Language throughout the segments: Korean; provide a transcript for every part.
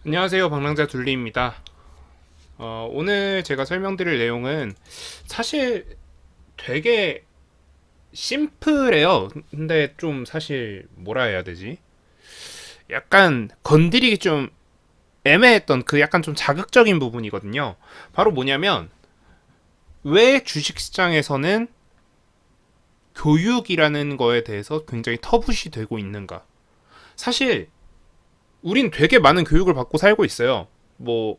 안녕하세요. 방랑자 둘리입니다. 오늘 제가 설명드릴 내용은 사실 되게 심플해요. 근데 좀 사실 뭐라 해야 되지? 약간 건드리기 좀 애매했던 그 약간 좀 자극적인 부분이거든요. 바로 뭐냐면 왜 주식시장에서는 교육이라는 거에 대해서 굉장히 터부시 되고 있는가? 사실 우린 되게 많은 교육을 받고 살고 있어요. 뭐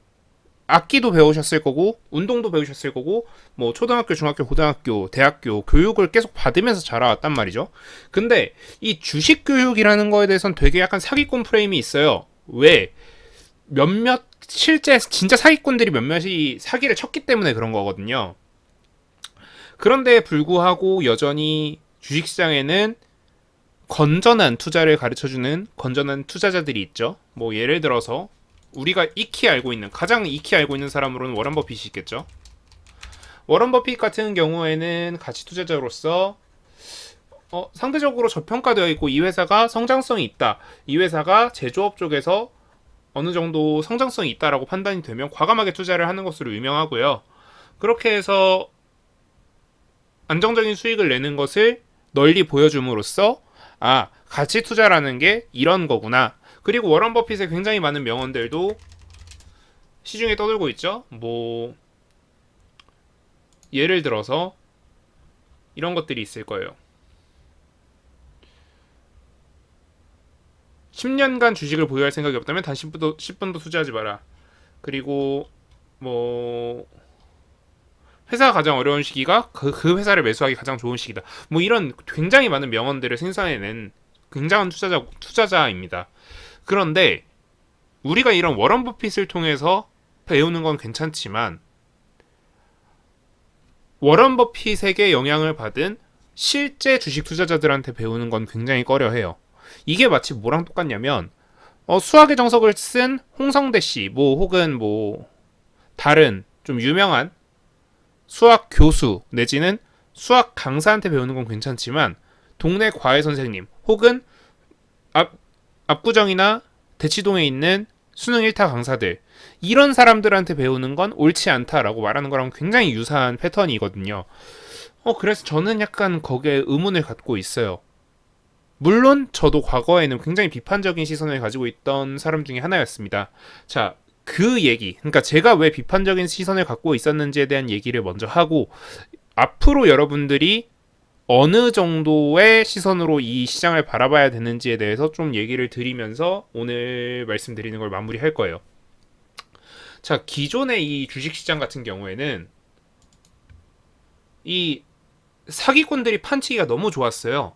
악기도 배우셨을 거고 운동도 배우셨을 거고 뭐 초등학교, 중학교, 고등학교, 대학교 교육을 계속 받으면서 자라왔단 말이죠. 근데 이 주식 교육이라는 거에 대해서는 되게 약간 사기꾼 프레임이 있어요. 왜? 몇몇 실제 진짜 사기꾼들이 몇몇이 사기를 쳤기 때문에 그런 거거든요. 그런데 불구하고 여전히 주식시장에는 건전한 투자를 가르쳐주는 건전한 투자자들이 있죠. 뭐 예를 들어서 우리가 익히 알고 있는 가장 익히 알고 있는 사람으로는 워런 버핏이 있겠죠. 워런 버핏 같은 경우에는 가치 투자자로서 상대적으로 저평가되어 있고 이 회사가 성장성이 있다. 이 회사가 제조업 쪽에서 어느 정도 성장성이 있다라고 판단이 되면 과감하게 투자를 하는 것으로 유명하고요. 그렇게 해서 안정적인 수익을 내는 것을 널리 보여줌으로써 가치 투자라는 게 이런 거구나. 그리고 워런 버핏의 굉장히 많은 명언들도 시중에 떠돌고 있죠. 뭐 예를 들어서 이런 것들이 있을 거예요. 10년간 주식을 보유할 생각이 없다면 단 10분도 투자하지 마라. 그리고 뭐 회사가 가장 어려운 시기가 그 회사를 매수하기 가장 좋은 시기다. 뭐 이런 굉장히 많은 명언들을 생산해낸 굉장한 투자자입니다. 그런데 우리가 이런 워런 버핏을 통해서 배우는 건 괜찮지만 워런 버핏에게 영향을 받은 실제 주식 투자자들한테 배우는 건 굉장히 꺼려해요. 이게 마치 뭐랑 똑같냐면 수학의 정석을 쓴 홍성대 씨, 뭐 혹은 뭐 다른 좀 유명한 수학 교수 내지는 수학 강사한테 배우는 건 괜찮지만 동네 과외 선생님 혹은 앞, 압구정이나 대치동에 있는 수능 1타 강사들 이런 사람들한테 배우는 건 옳지 않다라고 말하는 거랑 굉장히 유사한 패턴이거든요. 그래서 저는 약간 거기에 의문을 갖고 있어요. 물론 저도 과거에는 굉장히 비판적인 시선을 가지고 있던 사람 중에 하나였습니다. 자, 그 얘기, 그러니까 제가 왜 비판적인 시선을 갖고 있었는지에 대한 얘기를 먼저 하고 앞으로 여러분들이 어느 정도의 시선으로 이 시장을 바라봐야 되는지에 대해서 좀 얘기를 드리면서 오늘 말씀드리는 걸 마무리할 거예요. 자, 기존의 이 주식시장 같은 경우에는 이 사기꾼들이 판치기가 너무 좋았어요.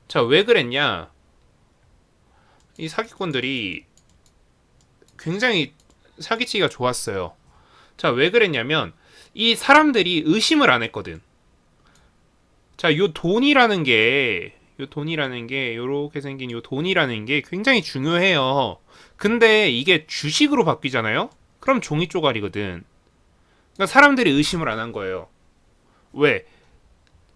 자, 왜 그랬냐? 이 사기꾼들이 굉장히 사기치기가 좋았어요. 자, 왜 그랬냐면 이 사람들이 의심을 안 했거든. 자, 요 돈이라는 게 요렇게 생긴 요 돈이라는 게 굉장히 중요해요. 근데 이게 주식으로 바뀌잖아요? 그럼 종이 쪼가리거든. 그러니까 사람들이 의심을 안 한 거예요. 왜?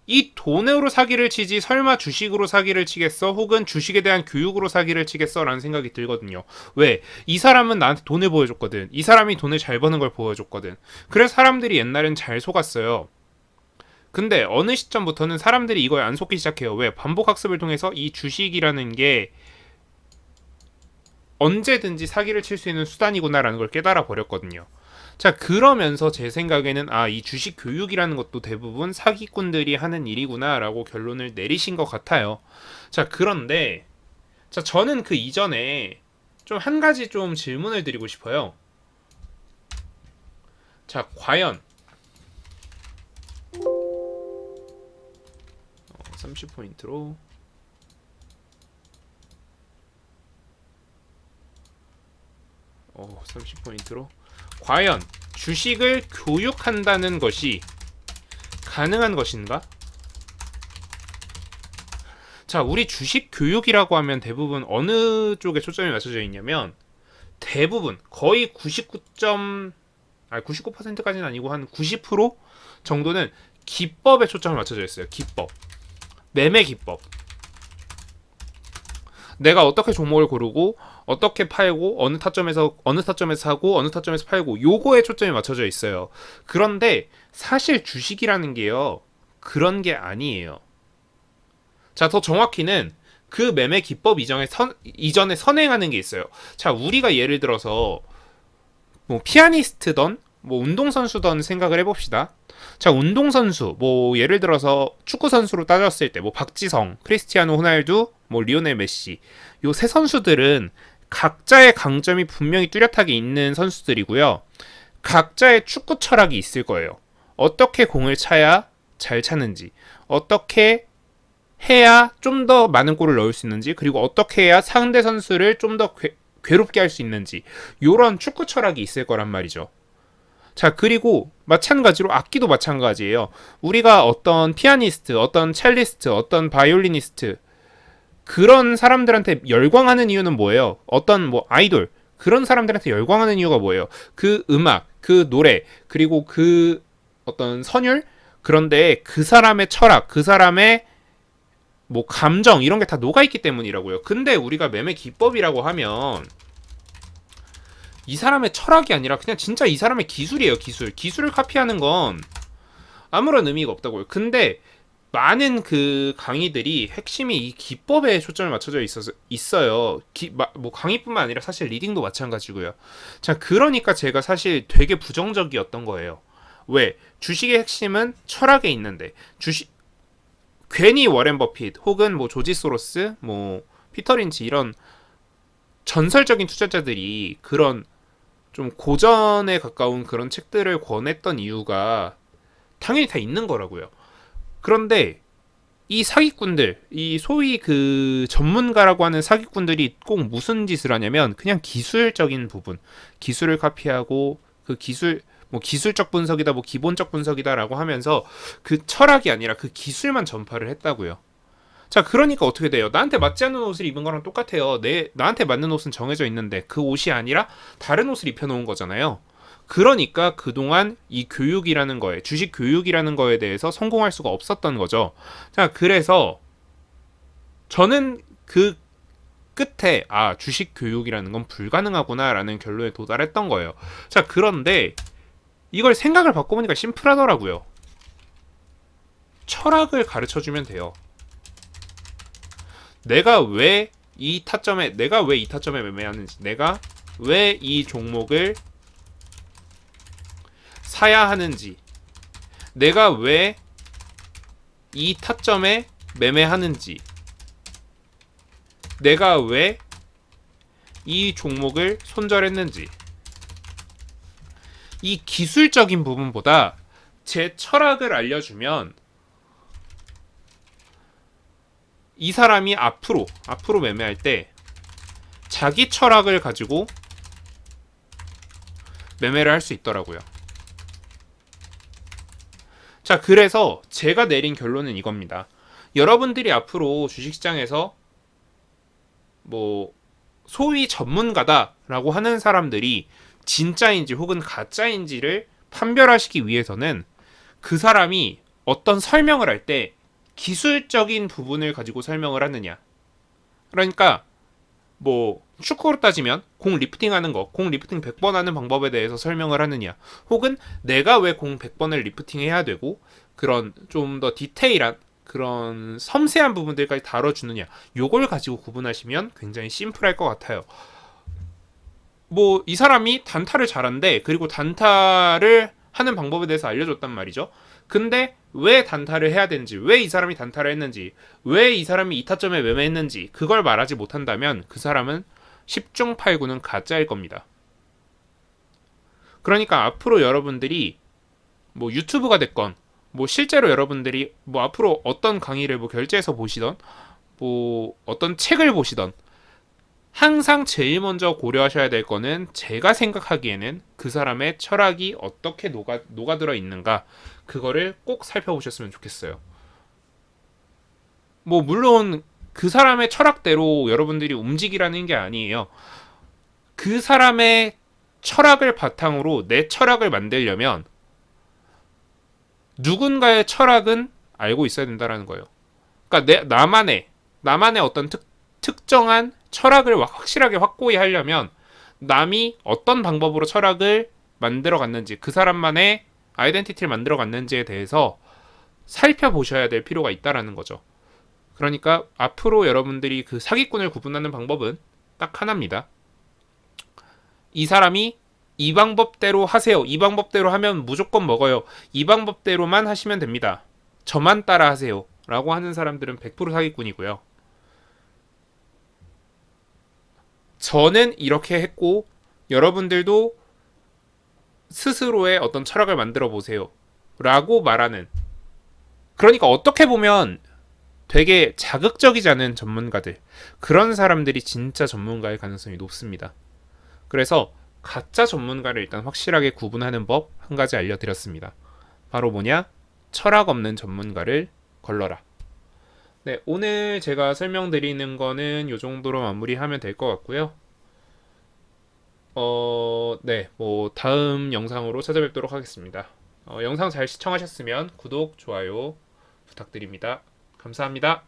이 돈으로 사기를 치지 설마 주식으로 사기를 치겠어? 혹은 주식에 대한 교육으로 사기를 치겠어? 라는 생각이 들거든요. 왜? 이 사람은 나한테 돈을 보여줬거든. 이 사람이 돈을 잘 버는 걸 보여줬거든. 그래서 사람들이 옛날엔 잘 속았어요. 근데 어느 시점부터는 사람들이 이거에 안 속기 시작해요. 왜? 반복 학습을 통해서 이 주식이라는 게 언제든지 사기를 칠 수 있는 수단이구나라는 걸 깨달아 버렸거든요. 자, 그러면서 제 생각에는 이 주식 교육이라는 것도 대부분 사기꾼들이 하는 일이구나라고 결론을 내리신 것 같아요. 자, 그런데 자, 저는 그 이전에 좀 한 가지 좀 질문을 드리고 싶어요. 자, 과연 30포인트로 30포인트로 과연 주식을 교육한다는 것이 가능한 것인가? 자, 우리 주식 교육이라고 하면 대부분 어느 쪽에 초점이 맞춰져 있냐면 대부분 거의 99%까지는 아니고 한 90% 정도는 기법에 초점을 맞춰져 있어요. 기법. 매매 기법. 내가 어떻게 종목을 고르고 어떻게 팔고 어느 타점에서 사고 어느 타점에서 팔고 요거에 초점이 맞춰져 있어요. 그런데 사실 주식이라는 게요. 그런 게 아니에요. 자, 더 정확히는 그 매매 기법 이전에 선행하는 게 있어요. 자, 우리가 예를 들어서 뭐 피아니스트던 뭐 운동선수던 생각을 해봅시다. 자, 운동선수, 뭐 예를 들어서 축구선수로 따졌을 때 뭐 박지성, 크리스티아노 호날두, 뭐 리오넬 메시 요 세 선수들은 각자의 강점이 분명히 뚜렷하게 있는 선수들이고요. 각자의 축구 철학이 있을 거예요. 어떻게 공을 차야 잘 차는지, 어떻게 해야 좀 더 많은 골을 넣을 수 있는지, 그리고 어떻게 해야 상대 선수를 좀 더 괴롭게 할 수 있는지, 요런 축구 철학이 있을 거란 말이죠. 자, 그리고 마찬가지로 악기도 마찬가지예요. 우리가 어떤 피아니스트, 어떤 첼리스트, 어떤 바이올리니스트 그런 사람들한테 열광하는 이유는 뭐예요? 어떤 뭐 아이돌 그런 사람들한테 열광하는 이유가 뭐예요? 그 음악, 그 노래, 그리고 그 어떤 선율. 그런데 그 사람의 철학, 그 사람의 뭐 감정 이런 게 다 녹아있기 때문이라고요. 근데 우리가 매매 기법이라고 하면 이 사람의 철학이 아니라 그냥 진짜 이 사람의 기술이에요. 기술을 카피하는 건 아무런 의미가 없다고요. 근데 많은 그 강의들이 핵심이 이 기법에 초점을 맞춰져 있어요. 뭐 강의뿐만 아니라 사실 리딩도 마찬가지고요. 자, 그러니까 제가 사실 되게 부정적이었던 거예요. 왜? 주식의 핵심은 철학에 있는데 괜히 워렌 버핏 혹은 뭐 조지 소로스, 뭐 피터 린치 이런 전설적인 투자자들이 그런 좀 고전에 가까운 그런 책들을 권했던 이유가 당연히 다 있는 거라고요. 그런데 이 사기꾼들, 이 소위 그 전문가라고 하는 사기꾼들이 꼭 무슨 짓을 하냐면 그냥 기술적인 부분, 기술을 카피하고 그 기술 뭐 기술적 분석이다, 뭐 기본적 분석이다라고 하면서 그 철학이 아니라 그 기술만 전파를 했다고요. 자, 그러니까 어떻게 돼요? 나한테 맞지 않는 옷을 입은 거랑 똑같아요. 나한테 맞는 옷은 정해져 있는데 그 옷이 아니라 다른 옷을 입혀놓은 거잖아요. 그러니까 그동안 이 교육이라는 거에, 주식 교육이라는 거에 대해서 성공할 수가 없었던 거죠. 자, 그래서 저는 그 끝에 주식 교육이라는 건 불가능하구나라는 결론에 도달했던 거예요. 자, 그런데 이걸 생각을 바꿔보니까 심플하더라고요. 철학을 가르쳐주면 돼요. 내가 왜 이 타점에 매매하는지, 내가 왜 이 종목을 사야 하는지, 내가 왜 이 타점에 매매하는지, 내가 왜 이 종목을 손절했는지, 이 기술적인 부분보다 제 철학을 알려주면 이 사람이 앞으로 매매할 때 자기 철학을 가지고 매매를 할 수 있더라고요. 자, 그래서 제가 내린 결론은 이겁니다. 여러분들이 앞으로 주식시장에서 뭐 소위 전문가다라고 하는 사람들이 진짜인지 혹은 가짜인지를 판별하시기 위해서는 그 사람이 어떤 설명을 할 때 기술적인 부분을 가지고 설명을 하느냐. 그러니까 뭐 축구로 따지면 공 리프팅 하는 거, 공 리프팅 100번 하는 방법에 대해서 설명을 하느냐, 혹은 내가 왜 공 100번을 리프팅 해야 되고 그런 좀 더 디테일한 그런 섬세한 부분들까지 다뤄주느냐, 요걸 가지고 구분하시면 굉장히 심플할 것 같아요. 뭐 이 사람이 단타를 잘한대, 그리고 단타를 하는 방법에 대해서 알려줬단 말이죠. 근데 왜 단타를 해야 되는지, 왜 이 사람이 단타를 했는지, 왜 이 사람이 이 타점에 매매했는지 그걸 말하지 못한다면 그 사람은 10중 8구는 가짜일 겁니다. 그러니까 앞으로 여러분들이 뭐 유튜브가 됐건 뭐 실제로 여러분들이 뭐 앞으로 어떤 강의를 뭐 결제해서 보시던 뭐 어떤 책을 보시던 항상 제일 먼저 고려하셔야 될 거는, 제가 생각하기에는 그 사람의 철학이 어떻게 녹아들어 있는가, 그거를 꼭 살펴보셨으면 좋겠어요. 뭐 물론 그 사람의 철학대로 여러분들이 움직이라는 게 아니에요. 그 사람의 철학을 바탕으로 내 철학을 만들려면 누군가의 철학은 알고 있어야 된다라는 거예요. 그러니까 나만의 어떤 특정한 철학을 확실하게 확고히 하려면 남이 어떤 방법으로 철학을 만들어 갔는지, 그 사람만의 아이덴티티를 만들어 갔는지에 대해서 살펴보셔야 될 필요가 있다라는 거죠. 그러니까 앞으로 여러분들이 그 사기꾼을 구분하는 방법은 딱 하나입니다. 이 사람이 이 방법대로 하세요. 이 방법대로 하면 무조건 먹어요. 이 방법대로만 하시면 됩니다. 저만 따라 하세요. 라고 하는 사람들은 100% 사기꾼이고요. 저는 이렇게 했고 여러분들도 스스로의 어떤 철학을 만들어 보세요. 라고 말하는, 그러니까 어떻게 보면 되게 자극적이지 않은 전문가들, 그런 사람들이 진짜 전문가일 가능성이 높습니다. 그래서 가짜 전문가를 일단 확실하게 구분하는 법 한 가지 알려드렸습니다. 바로 뭐냐? 철학 없는 전문가를 걸러라. 네, 오늘 제가 설명드리는 거는 이 정도로 마무리하면 될 것 같고요. 네, 뭐 다음 영상으로 찾아뵙도록 하겠습니다. 영상 잘 시청하셨으면 구독, 좋아요 부탁드립니다. 감사합니다.